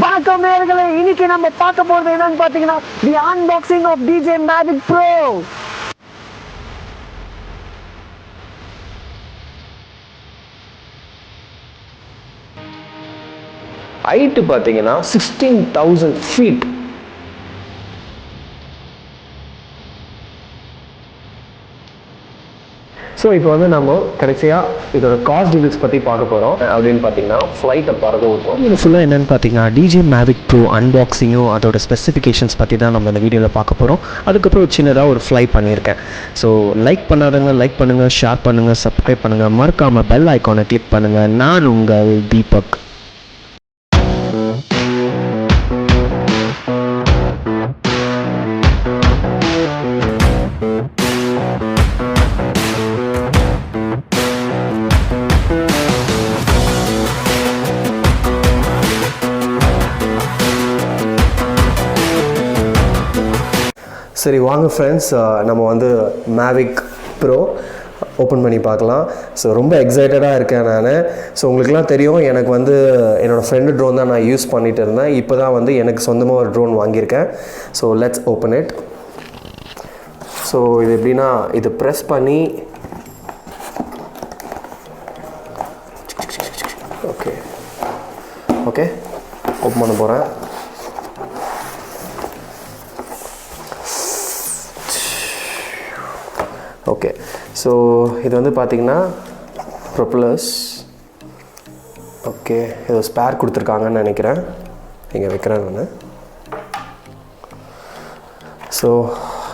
வணக்கம் நேயர்களே, இன்னைக்கு நம்ம பார்க்க போறது என்னன்னு பாத்தீங்கன்னா the unboxing of DJI Mavic Pro. Height பாத்தீங்கன்னா 16,000 feet. ஸோ இப்போ வந்து நம்ம கடைசியாக இதோட காஸ்ட் டீடைல்ஸ் பற்றி பார்க்க போகிறோம். அப்படின்னு பார்த்தீங்கன்னா ஃப்ளைட்டை பறக்க விடுவோம். இது ஃபுல்லாக என்னென்னு பார்த்தீங்கன்னா DJI Mavic Pro அன்பாக்சிங்கும் அதோட ஸ்பெசிஃபிகேஷன்ஸ் பற்றி தான் நம்ம இந்த வீடியோவில் பார்க்க போகிறோம். அதுக்கப்புறம் சின்னதாக ஒரு ஃப்ளை பண்ணியிருக்கேன். ஸோ லைக் பண்ணாதவங்க லைக் பண்ணுங்கள், ஷேர் பண்ணுங்கள், சப்ஸ்கிரைப் பண்ணுங்கள், மறக்காமல் பெல் ஐக்கானை கிளிக் பண்ணுங்கள். நான் உங்கள் தீபக். சரி வாங்க ஃப்ரெண்ட்ஸ், நம்ம வந்து மேவிக் ப்ரோ ஓப்பன் பண்ணி பார்க்கலாம். ஸோ ரொம்ப எக்ஸைட்டடாக இருக்கேன் நான். ஸோ உங்களுக்குலாம் தெரியும், எனக்கு வந்து என்னோடய ஃப்ரெண்டு ட்ரோன் தான் நான் யூஸ் பண்ணிகிட்டு இருந்தேன். இப்போ தான் வந்து எனக்கு சொந்தமாக ஒரு ட்ரோன் வாங்கியிருக்கேன். So let's open it. So இது எப்படின்னா, இது ப்ரெஸ் பண்ணி ஓகே ஓகே ஓப்பன் பண்ண போகிறேன். ஓகே, ஸோ இது வந்து பார்த்திங்கன்னா ப்ரொப்பலர்ஸ். ஓகே, ஏதோ ஸ்பேர் கொடுத்துருக்காங்கன்னு நினைக்கிறேன். இங்கே வைக்கிறேன் நான். ஸோ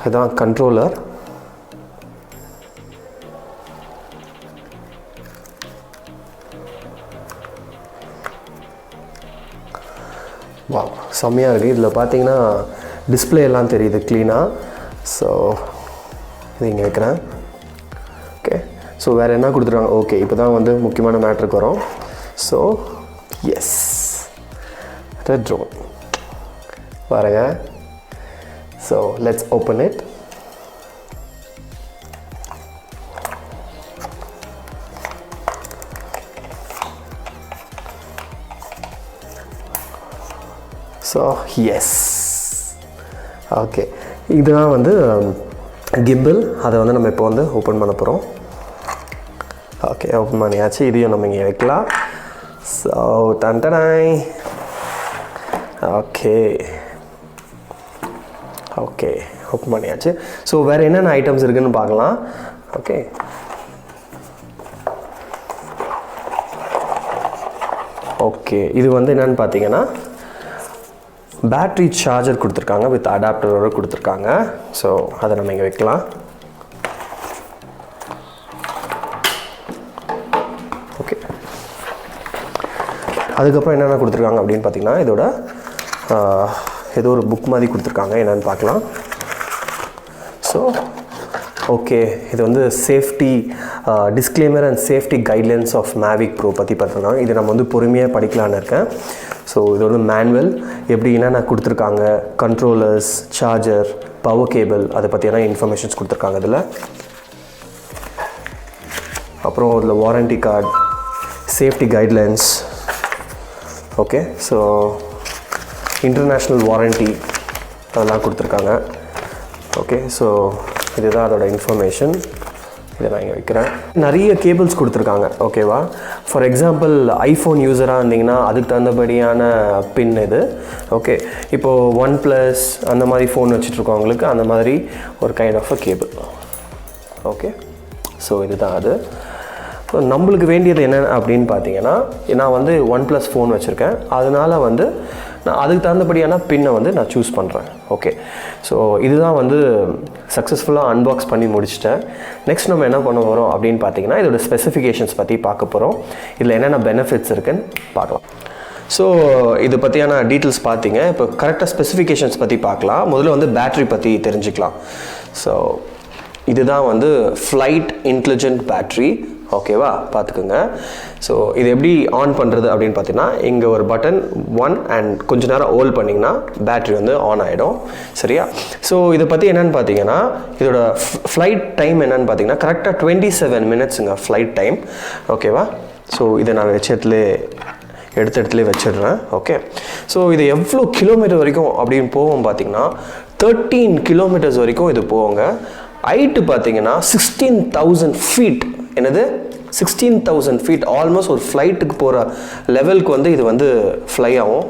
இதுதான் கண்ட்ரோலர். வாவ், செம்மையாக இருக்குது. இதில் பார்த்தீங்கன்னா டிஸ்பிளே எல்லாம் தெரியுது க்ளீனாக. ஸோ இது இங்கே வைக்கிறேன். ஓகே, ஸோ வேறு என்ன கொடுத்துருவாங்க? ஓகே, இப்போ தான் வந்து முக்கியமான மேட்ருக்கு வரும். ஸோ எஸ், ரெட் ட்ரோன் பாருங்க. So let's open it. So yes, okay, இதுதான் வந்து கிம்பிள். அதை வந்து நம்ம இப்போ வந்து ஓப்பன் பண்ண போகிறோம். ஓகே, ஓப்பன் பண்ணியாச்சு. இதையும் நம்ம இங்கே வைக்கலாம். ஸோ டன்டனாய். ஓகே ஓகே ஓப்பன் பண்ணியாச்சு. ஸோ வேறு என்னென்ன ஐட்டம்ஸ் இருக்குதுன்னு பார்க்கலாம். ஓகே, ஓகே, இது வந்து என்னென்னு பார்த்தீங்கன்னா பேட்ரி சார்ஜர் கொடுத்துருக்காங்க, வித் அடாப்டரோடு கொடுத்துருக்காங்க. ஸோ அதை நம்ம இங்கே வைக்கலாம். ஓகே, அதுக்கப்புறம் என்னென்ன கொடுத்துருக்காங்க அப்படின்னு பார்த்தீங்கன்னா, இதோட ஏதோ ஒரு புக் மாதிரி கொடுத்துருக்காங்க, என்னென்னு பார்க்கலாம். ஸோ ஓகே, இது வந்து safety disclaimer and safety guidelines of Mavic Pro பற்றி பார்த்துருக்காங்க. இது நம்ம வந்து பொறுமையாக படிக்கலான்னு இருக்கேன். ஸோ இது வந்து மேனுவல், எப்படி என்னென்ன கொடுத்துருக்காங்க, கண்ட்ரோலர்ஸ், சார்ஜர், பவர் கேபிள், அதை பற்றியான இன்ஃபர்மேஷன்ஸ் கொடுத்துருக்காங்க இதில். அப்புறம் இதில் warranty card, safety guidelines. Okay, so international warranty அதெல்லாம் கொடுத்துருக்காங்க. ஓகே, ஸோ இதுதான் அதோட இன்ஃபர்மேஷன். இதை நான் இங்கே வைக்கிறேன். நிறைய கேபிள்ஸ் கொடுத்துருக்காங்க. ஓகேவா, ஃபார் எக்ஸாம்பிள் ஐஃபோன் யூஸராக இருந்தீங்கன்னா அதுக்கு தகுந்தபடியான பின் இது. ஓகே, இப்போது OnePlus அந்த மாதிரி ஃபோன் வச்சுட்ருக்கவங்களுக்கு அந்த மாதிரி ஒரு kind of uh cable. Okay, so இதுதான் அது. ஸோ நம்மளுக்கு வேண்டியது என்ன அப்படின்னு பார்த்தீங்கன்னா, நான் வந்து OnePlus ஃபோன் வச்சுருக்கேன். அதனால் வந்து நான் அதுக்கு தகுந்தபடியான பின்னை வந்து நான் சூஸ் பண்ணுறேன். ஓகே, ஸோ இதுதான் வந்து சக்ஸஸ்ஃபுல்லாக அன்பாக்ஸ் பண்ணி முடிச்சிட்டேன். நெக்ஸ்ட் நம்ம என்ன பண்ண போகிறோம் அப்படின்னு பார்த்தீங்கன்னா, இதோட ஸ்பெசிஃபிகேஷன்ஸ் பற்றி பார்க்க போகிறோம். இதில் என்னென்ன பெனிஃபிட்ஸ் இருக்குன்னு பார்க்கலாம். ஸோ இது பற்றியான டீட்டெயில்ஸ் பார்த்தீங்க. இப்போ கரெக்டாக ஸ்பெசிஃபிகேஷன்ஸ் பற்றி பார்க்கலாம். முதல்ல வந்து பேட்ரி பற்றி தெரிஞ்சுக்கலாம். ஸோ இதுதான் வந்து ஃப்ளைட் இன்டெலிஜென்ட் பேட்ரி. ஓகேவா, பார்த்துக்குங்க. ஸோ இது எப்படி ஆன் பண்ணுறது அப்படின்னு பார்த்தீங்கன்னா, இங்கே ஒரு பட்டன் 1 அண்ட் கொஞ்சம் நேரம் ஹோல்ட் பண்ணிங்கன்னா பேட்ரி வந்து ஆன் ஆகிடும். சரியா? ஸோ இதை பற்றி என்னென்னு பார்த்தீங்கன்னா, இதோட ஃப்ளைட் டைம் என்னென்னு பார்த்தீங்கன்னா கரெக்டாக 27 மினிட்ஸுங்க ஃப்ளைட் டைம். ஓகேவா, ஸோ இதை நான் வச்சதுலே எடுத்த இடத்துல வச்சிடுறேன். ஓகே, ஸோ இது எவ்வளோ கிலோமீட்டர் வரைக்கும் அப்படின்னு போவோம் பார்த்தீங்கன்னா 13 கிலோமீட்டர்ஸ் வரைக்கும் இது போவோங்க. ஹைட்டு பார்த்தீங்கன்னா 16,000 ஃபீட். என்னது 16,000 ஃபீட், ஆல்மோஸ்ட் ஒரு ஃப்ளைட்டுக்கு போகிற லெவலுக்கு வந்து இது வந்து ஃப்ளை ஆகும்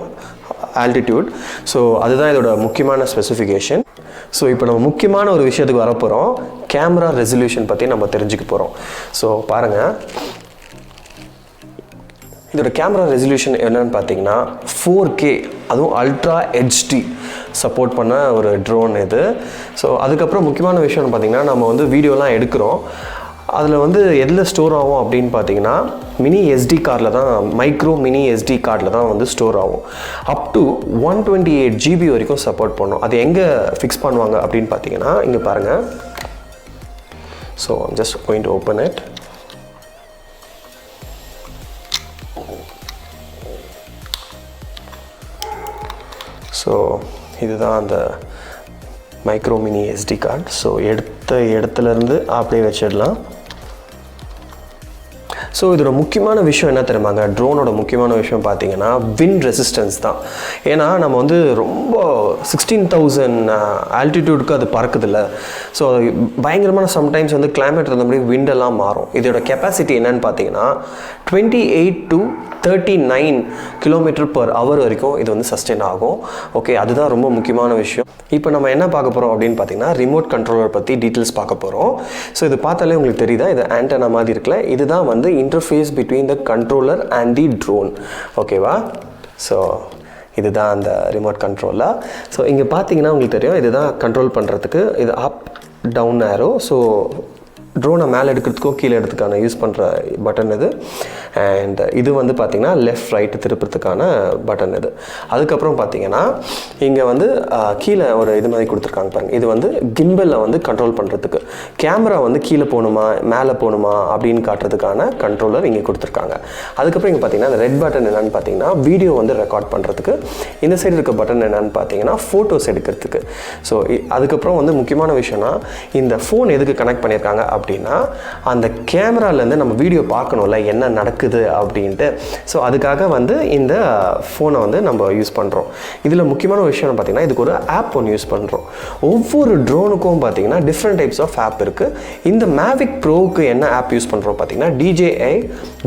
ஆல்டிடியூட். ஸோ அதுதான் இதோட முக்கியமான ஸ்பெசிஃபிகேஷன். ஸோ இப்போ நம்ம முக்கியமான ஒரு விஷயத்துக்கு வரப்போகிறோம். கேமரா ரெசல்யூஷன் பற்றி நம்ம தெரிஞ்சுக்க போகிறோம். ஸோ பாருங்கள், இதோட கேமரா ரெசல்யூஷன் என்னன்னு பார்த்தீங்கன்னா 4K, அதுவும் அல்ட்ரா ஹெச்டி சப்போர்ட் பண்ண ஒரு ட்ரோன் இது. ஸோ அதுக்கப்புறம் முக்கியமான விஷயம்னு பார்த்தீங்கன்னா நம்ம வந்து வீடியோலாம் எடுக்கிறோம், அதில் வந்து எதில் ஸ்டோர் ஆகும் அப்படின்னு பார்த்தீங்கன்னா மினி எஸ்டி கார்டில் தான், மைக்ரோ மினி எஸ்டி கார்டில் தான் வந்து ஸ்டோர் ஆகும். அப் டு 128 GB வரைக்கும் சப்போர்ட் பண்ணும். அது எங்கே ஃபிக்ஸ் பண்ணுவாங்க அப்படின்னு பார்த்தீங்கன்னா இங்கே பாருங்கள். So just going to open it. So இதுதான் அந்த micro mini SD card. So எடுத்த இடத்துலேருந்து அப்படியே வச்சிடலாம். ஸோ இதோட முக்கியமான விஷயம் என்ன தெரியுமாங்க, ட்ரோனோட முக்கியமான விஷயம் பார்த்தீங்கன்னா விண்ட் ரெசிஸ்டன்ஸ் தான். ஏன்னா நம்ம வந்து ரொம்ப 16,000 ஆல்டிடியூடுக்கு அது பறக்குதில்ல. ஸோ பயங்கரமான சம்டைம்ஸ் வந்து கிளைமேட் இருந்தபடி விண்டெல்லாம் மாறும். இதோட கெப்பாசிட்டி என்னன்னு பார்த்தீங்கன்னா 28 to 39 km/h வரைக்கும் இது வந்து சஸ்டெயின் ஆகும். ஓகே, அதுதான் ரொம்ப முக்கியமான விஷயம். இப்போ நம்ம என்ன பார்க்க போகிறோம் அப்படின்னு பார்த்தீங்கன்னா ரிமோட் கண்ட்ரோலர் பற்றி டீட்டெயில்ஸ் பார்க்க போகிறோம். ஸோ இது பார்த்தாலே உங்களுக்கு தெரியுதா, இது ஆண்டனா மாதிரி இருக்குல்ல, இதுதான் வந்து interface between the controller and the drone. ஓகேவா? ஸோ இதுதான் அந்த ரிமோட் கண்ட்ரோலர். ஸோ இங்கே பார்த்தீங்கன்னா உங்களுக்கு தெரியும், இதுதான் கண்ட்ரோல் பண்ணுறதுக்கு இது அப் டவுன் ஆரோ. ஸோ ட்ரோனை மேலே எடுக்கிறதுக்கோ கீழே எடுத்துக்கான யூஸ் பண்ணுற பட்டன் இது. அண்ட் இது வந்து பார்த்திங்கன்னா லெஃப்ட் ரைட்டு திருப்பத்துக்கான பட்டன் இது. அதுக்கப்புறம் பார்த்திங்கன்னா இங்கே வந்து கீழே ஒரு இது மாதிரி கொடுத்துருக்காங்க பாருங்கள். இது வந்து கிம்பலில் வந்து கண்ட்ரோல் பண்ணுறதுக்கு, கேமரா வந்து கீழே போகணுமா மேலே போகணுமா அப்படின்னு காட்டுறதுக்கான கண்ட்ரோலர் இங்கே கொடுத்துருக்காங்க. அதுக்கப்புறம் இங்கே பார்த்திங்கன்னா இந்த ரெட் பட்டன் என்னென்னு பார்த்தீங்கன்னா வீடியோ வந்து ரெக்கார்ட் பண்ணுறதுக்கு. இந்த சைடு இருக்க பட்டன் என்னென்னு பார்த்தீங்கன்னா ஃபோட்டோஸ் எடுக்கிறதுக்கு. ஸோ அதுக்கப்புறம் வந்து முக்கியமான விஷயம்னா இந்த ஃபோன் எதுக்கு கனெக்ட் பண்ணியிருக்காங்க அப்படின்னா அந்த கேமராலேருந்து நம்ம வீடியோ பார்க்கணும்ல என்ன நடக்குது அப்படின்ட்டு. ஸோ அதுக்காக வந்து இந்த ஃபோனை வந்து நம்ம யூஸ் பண்ணுறோம். இதில் முக்கியமான விஷயம் பார்த்தீங்கன்னா இதுக்கு ஒரு ஆப் ஒன்று யூஸ் பண்ணுறோம். ஒவ்வொரு ட்ரோனுக்கும் பார்த்தீங்கன்னா டிஃப்ரெண்ட் டைப்ஸ் ஆஃப் ஆப் இருக்குது. இந்த மேவிக் ப்ரோவுக்கு என்ன ஆப் யூஸ் பண்ணுறோம் பார்த்தீங்கன்னா DJI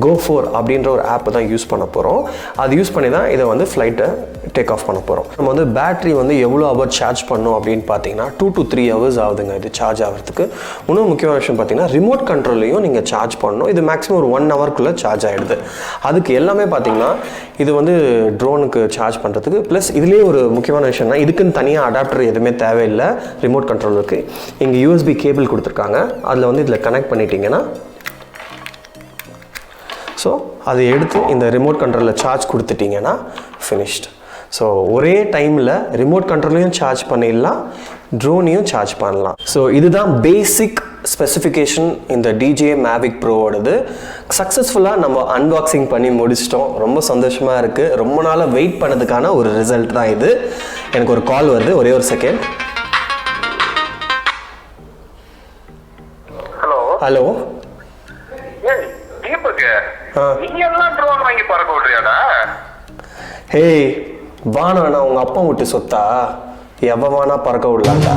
Go 4 அப்படின்ற ஒரு ஆப் தான் யூஸ் பண்ண போகிறோம். அது யூஸ் பண்ணி தான் இதை வந்து ஃப்ளைட்டை டேக் ஆஃப் பண்ண போகிறோம். நம்ம வந்து பேட்டரி வந்து எவ்வளோ ஹவர் சார்ஜ் பண்ணோம் அப்படின்னு பார்த்தீங்கன்னா 2 to 3 hours ஆகுதுங்க இது சார்ஜ் ஆகிறதுக்கு. இன்னும் முக்கியமான விஷயம் பார்த்தீங்கன்னா ரிமோட் கண்ட்ரோல்லையும் நீங்கள் சார்ஜ் பண்ணணும். இது மேக்ஸிமம் ஒரு 1 hourக்குள்ளே சார்ஜ் ஆகிடுது. அதுக்கு எல்லாமே பார்த்தீங்கன்னா இது வந்து ட்ரோனுக்கு சார்ஜ் பண்ணுறதுக்கு. ப்ளஸ் இதுலேயே ஒரு முக்கியமான விஷயம்னா இதுக்குன்னு தனியாக அடாப்டர் எதுவுமே தேவையில்லை ரிமோட் கண்ட்ரோலருக்கு. இங்கே USB கேபிள் கொடுத்துருக்காங்க, அதில் வந்து இதில் கனெக்ட் பண்ணிட்டீங்கன்னா ஸோ அதை எடுத்து இந்த ரிமோட் கண்ட்ரோலில் சார்ஜ் கொடுத்துட்டிங்கன்னா ஃபினிஷ்டு. ஸோ ஒரே டைமில் ரிமோட் கண்ட்ரோலையும் சார்ஜ் பண்ணிடலாம், ட்ரோனையும் சார்ஜ் பண்ணலாம். ஸோ இதுதான் பேசிக் ஸ்பெசிஃபிகேஷன் இந்த DJI Mavic Proவோடது. சக்ஸஸ்ஃபுல்லாக நம்ம அன்பாக்சிங் பண்ணி முடிச்சிட்டோம். ரொம்ப சந்தோஷமாக இருக்குது. ரொம்ப நாளாக வெயிட் பண்ணதுக்கான ஒரு ரிசல்ட் தான் இது. எனக்கு ஒரு கால் வருது, ஒரே ஒரு செகண்ட். ஹலோ ஹலோ, ஹேய் வானா, நான் உங்கள் அப்பா விட்டு சொத்தா எவவானா பறக்க விடலாண்டா.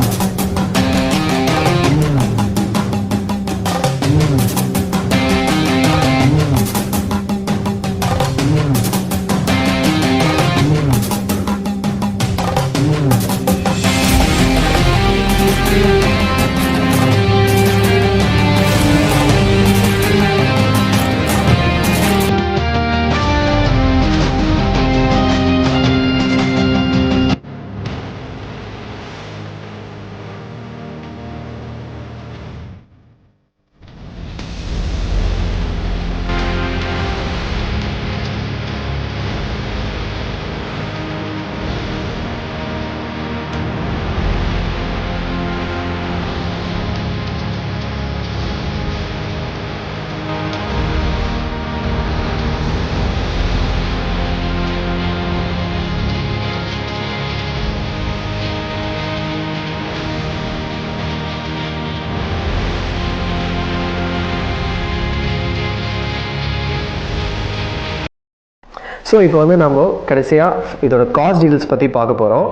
ஸோ இப்போ வந்து நம்ம கடைசியாக இதோட காஸ்ட் டீட்டெயில்ஸ் பற்றி பார்க்க போகிறோம்.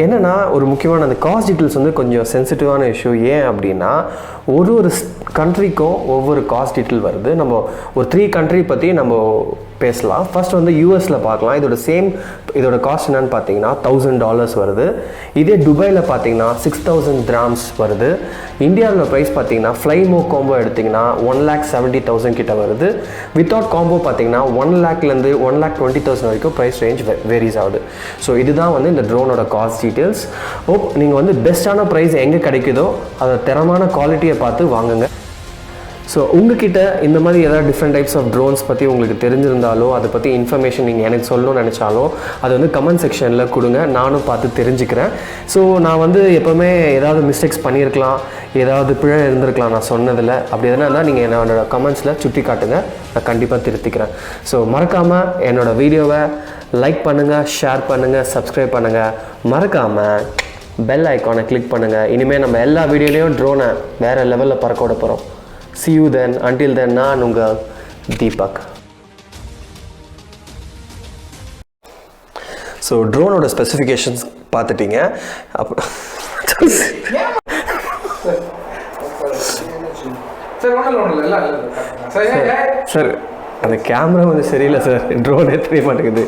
என்னென்னா ஒரு முக்கியமான அந்த காஸ்ட் டீட்டெயில்ஸ் வந்து கொஞ்சம் சென்சிட்டிவான இஷ்யூ. ஏன் அப்படின்னா ஒரு கண்ட்ரிக்கும் ஒவ்வொரு காஸ்ட் டீட்டெயில் வருது. நம்ம ஒரு 3 கண்ட்ரி பற்றி நம்ம பேசலாம். ஃபர்ஸ்ட் வந்து யூஎஸில் பார்க்கலாம். இதோட காஸ்ட் என்னன்னு பார்த்தீங்கன்னா $1000 வருது. இதே துபாயில் பார்த்தீங்கன்னா 6000 dirhams வருது. இந்தியாவில் ப்ரைஸ் பார்த்தீங்கன்னா ஃப்ளைமோ காம்போ எடுத்திங்கன்னா 1,70,000 கிட்ட வருது. வித்தவுட் காம்போ பார்த்தீங்கன்னா 1 lakhலேருந்து 1,20,000 வரைக்கும் ப்ரைஸ் ரேஞ்ச் வேரிஸ் ஆகுது. ஸோ இதுதான் வந்து இந்த ட்ரோனோட காஸ்ட் டீட்டெயில்ஸ். நீங்கள் வந்து பெஸ்ட்டான ப்ரைஸ் எங்கே கிடைக்குதோ அதை தரமான குவாலிட்டியை பார்த்து வாங்குங்க. ஸோ உங்ககிட்ட இந்த மாதிரி ஏதாவது டிஃப்ரெண்ட் டைப்ஸ் ஆஃப் ட்ரோன்ஸ் பற்றி உங்களுக்கு தெரிஞ்சிருந்தாலோ அதை பற்றி இன்ஃபர்மேஷன் நீங்கள் எனக்கு சொல்லணும்னு நினச்சாலோ அது வந்து கமெண்ட் செக்ஷனில் கொடுங்க, நானும் பார்த்து தெரிஞ்சுக்கிறேன். ஸோ நான் வந்து எப்போவுமே ஏதாவது மிஸ்டேக்ஸ் பண்ணியிருக்கலாம், ஏதாவது பிழை இருந்திருக்கலாம் நான் சொன்னதில். அப்படி எதனா இருந்தால் நீங்கள் என்னோட கமெண்ட்ஸில் சுட்டி காட்டுங்க, நான் கண்டிப்பாக திருத்திக்கிறேன். ஸோ மறக்காமல் என்னோடய வீடியோவை லைக் பண்ணுங்கள், ஷேர் பண்ணுங்கள், சப்ஸ்கிரைப் பண்ணுங்கள். மறக்காமல் பெல் ஐக்கானை கிளிக் பண்ணுங்கள். இனிமேல் நம்ம எல்லா வீடியோலையும் ட்ரோனை வேறு லெவலில் பறக்க விட போகிறோம். See you then. Until then, நான் உங்கள் தீபக். ஸோ ட்ரோனோட ஸ்பெசிஃபிகேஷன்ஸ் பார்த்துட்டீங்க. சார் அந்த கேமரா வந்து சரியில்லை சார், ட்ரோனே தெரிய மாட்டேங்குது.